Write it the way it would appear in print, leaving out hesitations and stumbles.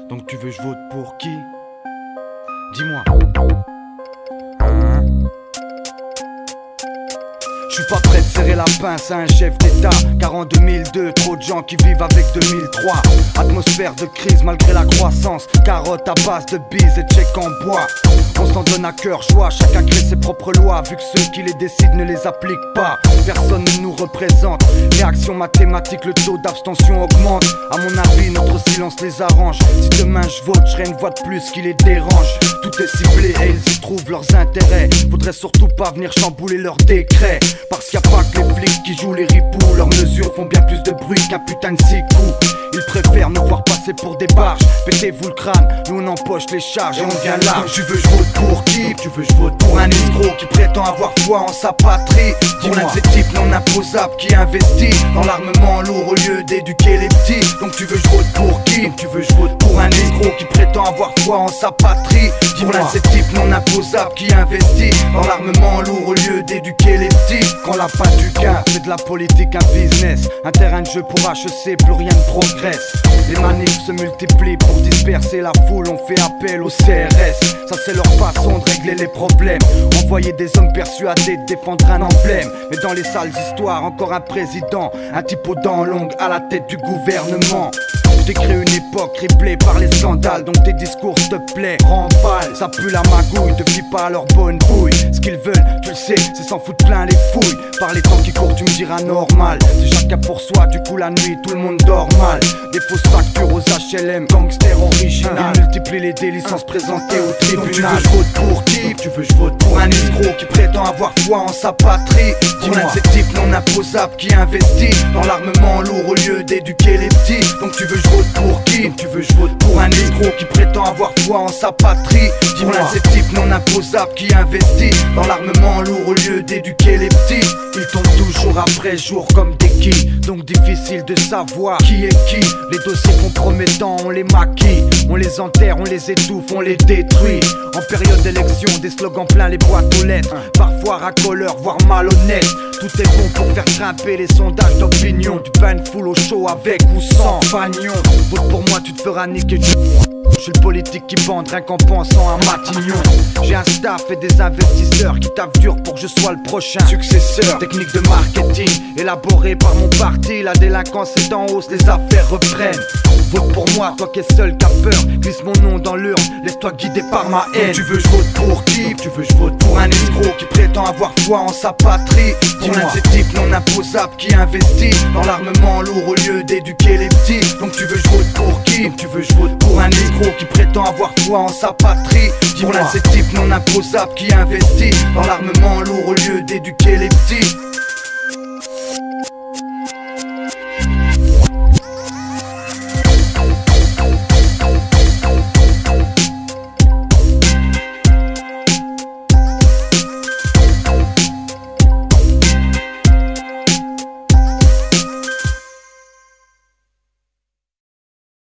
Donc tu veux je vote pour qui? Dis-moi. Je suis pas prêt de serrer la pince à un chef d'état, car en 2002, trop de gens qui vivent avec 2003. Atmosphère de crise malgré la croissance, carotte à base de bises et de chèques en bois. On s'en donne à cœur joie, chacun crée ses propres lois, vu que ceux qui les décident ne les appliquent pas. Personne ne nous représente, réaction mathématique, le taux d'abstention augmente. À mon avis, notre silence les arrange. Si demain je vote, je serai une voix de plus qui les dérange. Tout est ciblé et ils y trouvent leurs intérêts. Faudrait surtout pas venir chambouler leurs décrets, parce qu'il n'y a pas que les flics qui jouent les ripoux. Leurs mesures font bien plus de bruit qu'un putain de 6 coups. Ils préfèrent nous voir passer pour des barges. Pétez-vous le crâne, nous on empoche les charges et on vient là. Donc tu veux je vote pour qui? Tu veux je vote pour un escroc qui prétend avoir foi en sa patrie. Pour l'un de ces types non imposables qui investit dans l'armement lourd au lieu d'éduquer les petits. Donc tu veux je vote pour qui? Tu veux je vote pour un escroc qui prétend avoir foi en sa patrie. Pour l'un de ces types non imposables qui investit dans l'armement lourd au lieu d'éduquer les petits. Quand la patte du gain fait de la politique un business, un terrain de jeu pour HEC, plus rien ne progresse. Les manifs se multiplient pour disperser la foule, on fait appel au CRS. Ça c'est leur façon de régler les problèmes, envoyer des hommes persuadés de défendre un emblème. Mais dans les sales histoires, encore un président, un type aux dents longues à la tête du gouvernement. Je décris une époque criblée par les scandales, donc tes discours s'il te plaît, remballe. Ça pue la magouille, te fie pas à leur bonne bouille. Ce qu'ils veulent, tu le sais, c'est s'en foutre plein les fouilles. Par les temps qui courent, tu me diras normal. C'est chacun pour soi, du coup la nuit, tout le monde dort mal. Des fausses factures aux HLM, gangsters original. Ils multiplient les délits sans se présenter au tribunal. Tu veux je vote pour qui? Tu veux je vote pour un escroc qui prétend avoir foi en sa patrie. Pour l'un de ces types non imposables qui investit dans l'armement lourd au lieu d'éduquer les petits. Donc tu veux je vote pour qui? Tu veux je vote pour un escroc qui prétend avoir foi en sa patrie. Pour l'un de ces types non imposables qui investit dans l'armement lourd au lieu d'éduquer les petits. Ils tombent toujours après jour comme des quilles, donc difficile de savoir qui est qui. Les dossiers compromettants on les maquille, on les enterre, on les étouffe, on les détruit. En période d'élection, des slogans plein les boîtes aux lettres, parfois racoleurs, voire malhonnêtes. Tout est bon pour faire grimper les sondages d'opinion. Du pain full au chaud avec ou sans fagnon. Vote pour moi, tu te feras niquer du... Je suis le politique qui bande rien qu'en pensant à Matignon. J'ai un staff et des investisseurs qui taffent dur pour que je sois le prochain successeur. Technique de marketing élaborée par mon parti. La délinquance est en hausse, les affaires reprennent. Vote pour moi, toi qui es seul qui a peur. Glisse mon nom dans l'urne, laisse-toi guider par ma haine. Tu veux je vote pour qui? Tu veux je vote pour un escroc qui prétend avoir foi en sa patrie. Pour l'un de ces types non imposables qui investit dans l'armement lourd au lieu d'éduquer les petits. Donc tu veux je vote pour qui? Tu veux je vote pour un escroc qui prétend avoir foi en sa patrie. Pour l'un de ces types non imposables qui investit dans l'armement lourd au lieu d'éduquer les petits.